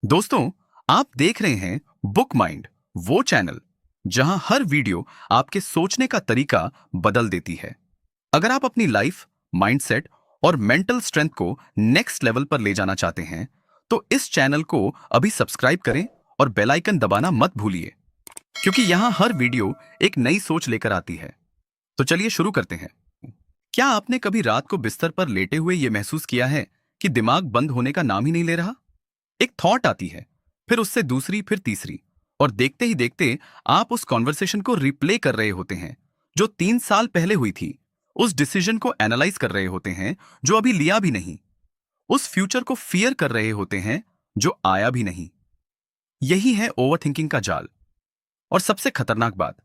दोस्तों, आप देख रहे हैं बुक माइंड, वो चैनल जहां हर वीडियो आपके सोचने का तरीका बदल देती है। अगर आप अपनी लाइफ, माइंडसेट और मेंटल स्ट्रेंथ को नेक्स्ट लेवल पर ले जाना चाहते हैं, तो इस चैनल को अभी सब्सक्राइब करें और बेल आइकन दबाना मत भूलिए, क्योंकि यहां हर वीडियो एक नई सोच लेकर आती है। तो चलिए शुरू करते हैं। क्या आपने कभी रात को बिस्तर पर लेटे हुए यह महसूस किया है कि दिमाग बंद होने का नाम ही नहीं ले रहा? एक थॉट आती है, फिर उससे दूसरी, फिर तीसरी, और देखते ही देखते आप उस कॉन्वर्सेशन को रिप्ले कर रहे होते हैं जो 3 साल पहले हुई थी। उस डिसीजन को एनालाइज कर रहे होते हैं जो अभी लिया भी नहीं। उस फ्यूचर को फियर कर रहे होते हैं जो आया भी नहीं। यही है ओवरथिंकिंग का जाल। और सबसे खतरनाक बात,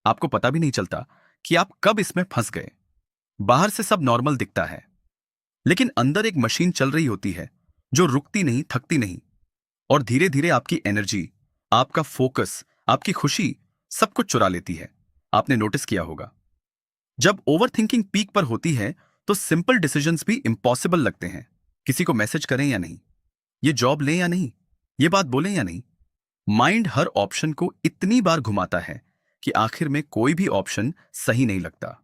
आपको पता भी नहीं चलता कि आप कब इसमें फंस गए। बाहर से सब नॉर्मल दिखता है, लेकिन अंदर एक मशीन चल रही होती है जो रुकती नहीं, थकती नहीं, और धीरे धीरे आपकी एनर्जी, आपका फोकस, आपकी खुशी, सब कुछ चुरा लेती है। आपने नोटिस किया होगा, जब ओवरथिंकिंग पीक पर होती है तो सिंपल डिसीजंस भी इम्पॉसिबल लगते हैं। किसी को मैसेज करें या नहीं, ये जॉब लें या नहीं, ये बात बोलें या नहीं। माइंड हर ऑप्शन को इतनी बार घुमाता है कि आखिर में कोई भी ऑप्शन सही नहीं लगता।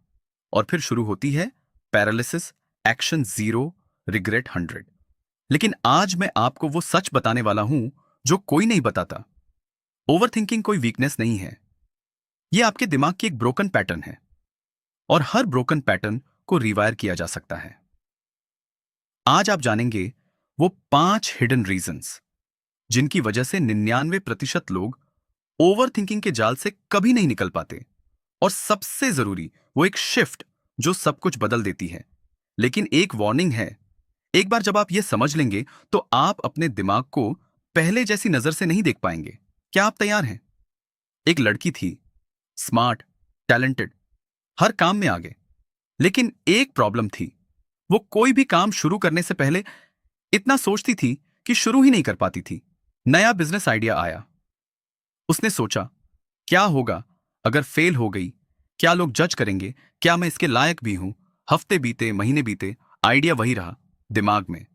और फिर शुरू होती है पैरालिसिस, एक्शन जीरो, रिग्रेट 100। लेकिन आज मैं आपको वो सच बताने वाला हूं जो कोई नहीं बताता। ओवरथिंकिंग कोई वीकनेस नहीं है, ये आपके दिमाग की एक ब्रोकन पैटर्न है, और हर ब्रोकन पैटर्न को रिवायर किया जा सकता है। आज आप जानेंगे वो 5 हिडन रीजंस जिनकी वजह से 99% लोग ओवरथिंकिंग के जाल से कभी नहीं निकल पाते। और सबसे जरूरी, वो एक शिफ्ट जो सब कुछ बदल देती है। लेकिन एक वार्निंग है, एक बार जब आप ये समझ लेंगे तो आप अपने दिमाग को पहले जैसी नजर से नहीं देख पाएंगे। क्या आप तैयार हैं? एक लड़की थी, स्मार्ट, टैलेंटेड, हर काम में आगे। लेकिन एक प्रॉब्लम थी, वो कोई भी काम शुरू करने से पहले इतना सोचती थी कि शुरू ही नहीं कर पाती थी। नया बिजनेस आइडिया आया, उसने सोचा, क्या होगा अगर फेल हो गई? क्या लोग जज करेंगे? क्या मैं इसके लायक भी हूं? हफ्ते बीते, महीने बीते, आइडिया वही रहा दिमाग में।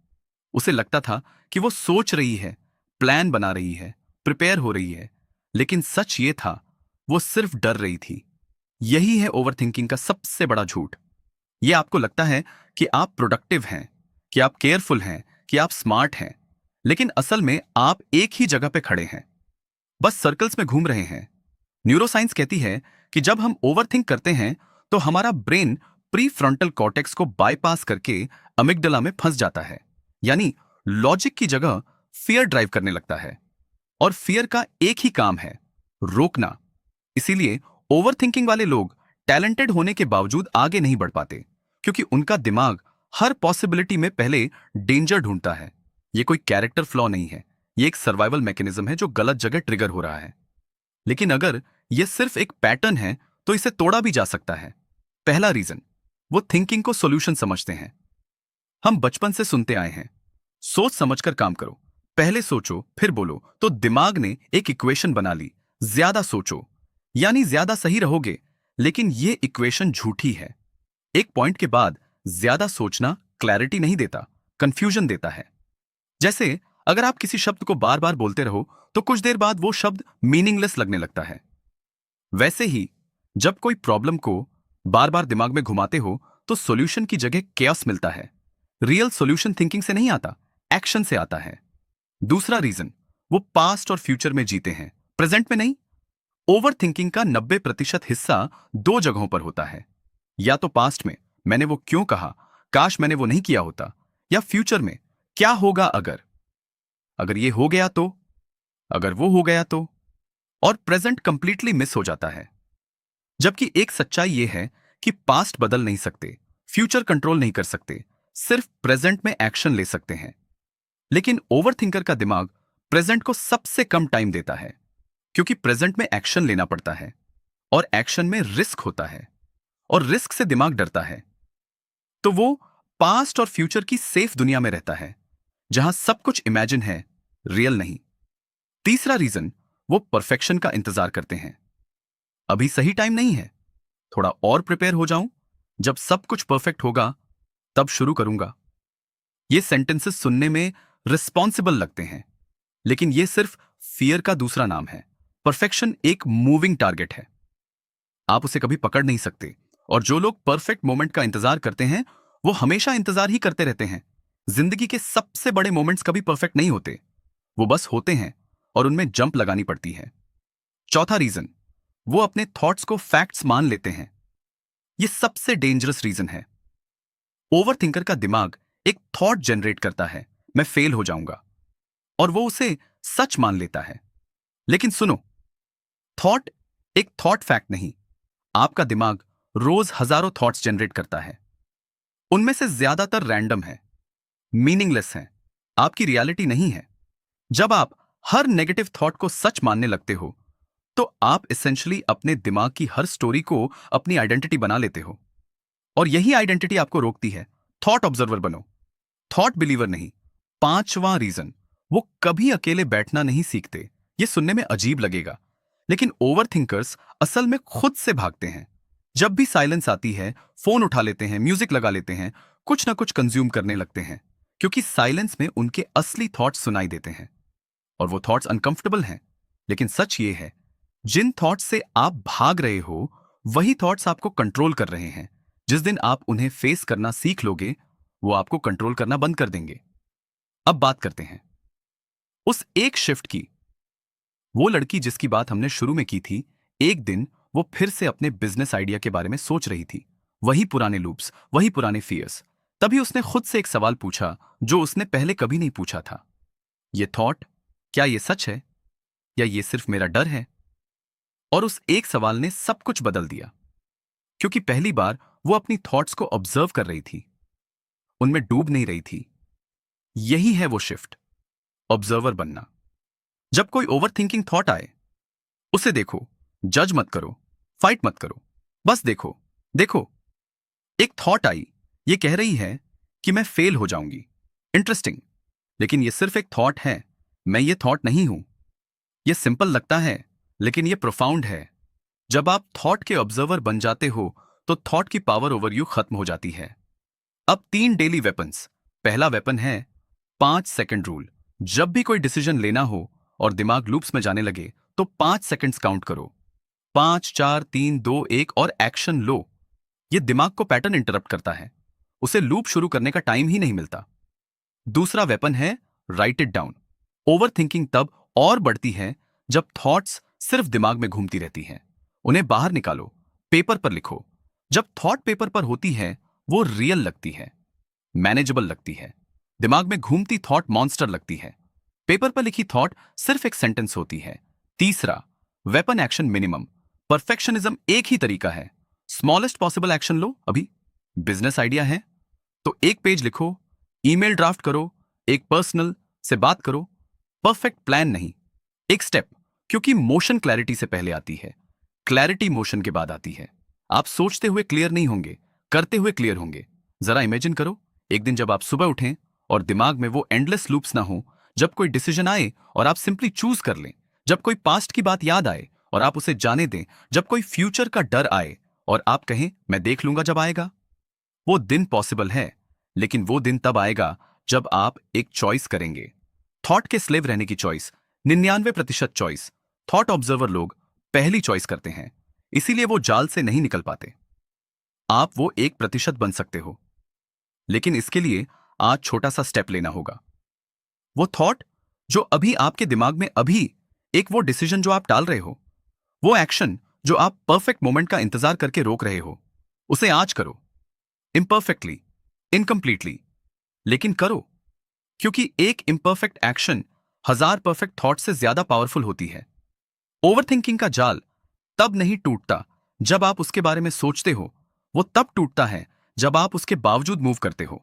उसे लगता था कि वो सोच रही है, प्लान बना रही है, प्रिपेयर हो रही है, लेकिन सच ये था, वो सिर्फ डर रही थी। यही है ओवरथिंकिंग का सबसे बड़ा झूठ। ये आपको लगता है कि आप प्रोडक्टिव हैं, कि आप केयरफुल हैं, कि आप स्मार्ट हैं, लेकिन असल में आप एक ही जगह पे खड़े हैं, बस सर्कल्स में घूम रहे हैं। न्यूरोसाइंस कहती है कि जब हम ओवरथिंक करते हैं तो हमारा ब्रेन प्री फ्रंटल कॉर्टेक्स को बाईपास करके अमिगडला में फंस जाता है, यानी लॉजिक की जगह फियर ड्राइव करने लगता है। और फियर का एक ही काम है, रोकना। इसीलिए ओवरथिंकिंग वाले लोग टैलेंटेड होने के बावजूद आगे नहीं बढ़ पाते, क्योंकि उनका दिमाग हर पॉसिबिलिटी में पहले डेंजर ढूंढता है। ये कोई कैरेक्टर फ्लॉ नहीं है, ये एक सर्वाइवल मैकेनिज्म है जो गलत जगह ट्रिगर हो रहा है। लेकिन अगर यह सिर्फ एक पैटर्न है तो इसे तोड़ा भी जा सकता है। पहला रीजन, वो थिंकिंग को सॉल्यूशन समझते हैं। हम बचपन से सुनते आए हैं, सोच समझकर काम करो, पहले सोचो फिर बोलो। तो दिमाग ने एक इक्वेशन बना ली, ज्यादा सोचो यानी ज्यादा सही रहोगे। लेकिन यह इक्वेशन झूठी है। एक पॉइंट के बाद ज्यादा सोचना क्लैरिटी नहीं देता, कंफ्यूजन देता है। जैसे अगर आप किसी शब्द को बार बार बोलते रहो तो कुछ देर बाद वो शब्द मीनिंगलेस लगने लगता है। वैसे ही जब कोई प्रॉब्लम को बार बार दिमाग में घुमाते हो तो सॉल्यूशन की जगह केओस मिलता है। रियल सॉल्यूशन थिंकिंग से नहीं आता, एक्शन से आता है। दूसरा रीजन, वो पास्ट और फ्यूचर में जीते हैं, प्रेजेंट में नहीं। ओवर थिंकिंग का 90% हिस्सा दो जगहों पर होता है, या तो पास्ट में, मैंने वो क्यों कहा, काश मैंने वो नहीं किया होता, या फ्यूचर में, क्या होगा अगर, अगर ये हो गया तो, अगर वो हो गया तो। और प्रेजेंट कंप्लीटली मिस हो जाता है। जबकि एक सच्चाई यह है कि पास्ट बदल नहीं सकते, फ्यूचर कंट्रोल नहीं कर सकते, सिर्फ प्रेजेंट में एक्शन ले सकते हैं। लेकिन ओवरथिंकर का दिमाग प्रेजेंट को सबसे कम टाइम देता है, क्योंकि प्रेजेंट में एक्शन लेना पड़ता है, और एक्शन में रिस्क होता है, और रिस्क से दिमाग डरता है। तो वो पास्ट और फ्यूचर की सेफ दुनिया में रहता है, जहां सब कुछ इमेजिन है, रियल नहीं। तीसरा रीजन, वो परफेक्शन का इंतजार करते हैं। अभी सही टाइम नहीं है, थोड़ा और प्रिपेयर हो जाऊं, जब सब कुछ परफेक्ट होगा तब शुरू करूंगा। ये सेंटेंसेस सुनने में रिस्पॉन्सिबल लगते हैं, लेकिन यह सिर्फ फियर का दूसरा नाम है। परफेक्शन एक मूविंग टारगेट है, आप उसे कभी पकड़ नहीं सकते। और जो लोग परफेक्ट मोमेंट का इंतजार करते हैं वो हमेशा इंतजार ही करते रहते हैं। जिंदगी के सबसे बड़े मोमेंट्स कभी परफेक्ट नहीं होते, वो बस होते हैं और उनमें जंप लगानी पड़ती है। चौथा रीजन, वो अपने थॉट्स को फैक्ट्स मान लेते हैं। ये सबसे डेंजरस रीजन है। ओवरथिंकर का दिमाग एक थॉट जनरेट करता है, मैं फेल हो जाऊंगा, और वो उसे सच मान लेता है। लेकिन सुनो, थॉट एक थॉट फैक्ट नहीं। आपका दिमाग रोज हजारों थॉट्स जनरेट करता है, उनमें से ज्यादातर रैंडम है, मीनिंगलेस है, आपकी रियलिटी नहीं है। जब आप हर नेगेटिव थॉट को सच मानने लगते हो तो आप एसेंशियली अपने दिमाग की हर स्टोरी को अपनी आइडेंटिटी बना लेते हो, और यही आइडेंटिटी आपको रोकती है। थॉट ऑब्जर्वर बनो, थॉट बिलीवर नहीं। पांचवां रीजन, वो कभी अकेले बैठना नहीं सीखते। ये सुनने में अजीब लगेगा, लेकिन ओवरथिंकर्स असल में खुद से भागते हैं। जब भी साइलेंस आती है फोन उठा लेते हैं, म्यूजिक लगा लेते हैं, कुछ ना कुछ कंज्यूम करने लगते हैं, क्योंकि साइलेंस में उनके असली थॉट्स सुनाई देते हैं। और वो थॉट्स अनकंफर्टेबल हैं, लेकिन सच ये है, जिन थॉट्स से आप भाग रहे हो वही थॉट्स आपको कंट्रोल कर रहे हैं। जिस दिन आप उन्हें फेस करना सीख लोगे वो आपको कंट्रोल करना बंद कर देंगे। अब बात करते हैं उस एक शिफ्ट की। वो लड़की जिसकी बात हमने शुरू में की थी, एक दिन वो फिर से अपने बिजनेस आइडिया के बारे में सोच रही थी। वही पुराने लूप्स, वही पुराने फियर्स। तभी उसने खुद से एक सवाल पूछा जो उसने पहले कभी नहीं पूछा था। ये थॉट, क्या ये सच है या ये सिर्फ मेरा डर है? और उस एक सवाल ने सब कुछ बदल दिया, क्योंकि पहली बार वो अपनी थॉट्स को ऑब्जर्व कर रही थी, उनमें डूब नहीं रही थी। यही है वो शिफ्ट, ऑब्जर्वर बनना। जब कोई ओवरथिंकिंग थॉट आए उसे देखो, जज मत करो, फाइट मत करो, बस देखो। देखो, एक थॉट आई, ये कह रही है कि मैं फेल हो जाऊंगी। इंटरेस्टिंग, लेकिन ये सिर्फ एक थॉट है, मैं ये थॉट नहीं हूं। ये सिंपल लगता है लेकिन ये प्रोफाउंड है। जब आप थॉट के ऑब्जर्वर बन जाते हो तो थॉट की पावर ओवर यू खत्म हो जाती है। अब 3 डेली वेपन्स। पहला वेपन है 5 सेकंड रूल। जब भी कोई डिसीजन लेना हो और दिमाग लूप्स में जाने लगे तो 5 सेकंड्स काउंट करो। 5, 4, 3, 2, 1 और एक्शन लो। ये दिमाग को पैटर्न इंटरप्ट करता है, उसे लूप शुरू करने का टाइम ही नहीं मिलता। दूसरा वेपन है right it down. Over thinking तब और बढ़ती है जब थॉट्स सिर्फ दिमाग में घूमती रहती हैं। उन्हें बाहर निकालो, पेपर पर लिखो। जब थॉट पेपर पर होती है वो रियल लगती है, मैनेजेबल लगती है। दिमाग में घूमती थॉट मॉन्स्टर लगती है। पेपर पर लिखी थॉट सिर्फ एक सेंटेंस होती है। तीसरा वेपन एक्शन मिनिमम। परफेक्शनिज्म एक ही तरीका है, स्मॉलेस्ट पॉसिबल एक्शन लो। अभी बिजनेस आइडिया है तो एक पेज लिखो, ईमेल ड्राफ्ट करो, एक पर्सनल से बात करो। परफेक्ट प्लान नहीं, एक स्टेप, क्योंकि मोशन क्लैरिटी से पहले आती है, क्लैरिटी मोशन के बाद आती है। आप सोचते हुए क्लियर नहीं होंगे, करते हुए क्लियर होंगे। जरा इमेजिन करो, एक दिन जब आप सुबह उठें और दिमाग में वो एंडलेस लूप्स ना हो। जब कोई डिसीजन आए और आप सिंपली चूज कर लें। जब कोई पास्ट की बात याद आए और आप उसे जाने दें। जब कोई फ्यूचर का डर आए और आप कहें मैं देख लूंगा जब आएगा। वो दिन पॉसिबल है, लेकिन वो दिन तब आएगा जब आप एक चॉइस करेंगे। थॉट के स्लेव रहने की चॉइस 99% चॉइस थॉट ऑब्जर्वर लोग पहली चॉइस करते हैं, इसीलिए वो जाल से नहीं निकल पाते। आप वो 1% बन सकते हो, लेकिन इसके लिए आज छोटा सा स्टेप लेना होगा। वो थॉट जो अभी आपके दिमाग में अभी एक वो डिसीजन जो आप टाल रहे हो, वो एक्शन जो आप परफेक्ट मोमेंट का इंतजार करके रोक रहे हो, उसे आज करो। इम्परफेक्टली, इनकम्प्लीटली, लेकिन करो, क्योंकि एक इम्परफेक्ट एक्शन 1000 परफेक्ट थॉट से ज्यादा पावरफुल होती है। ओवरथिंकिंग का जाल तब नहीं टूटता जब आप उसके बारे में सोचते हो, वो तब टूटता है जब आप उसके बावजूद मूव करते हो।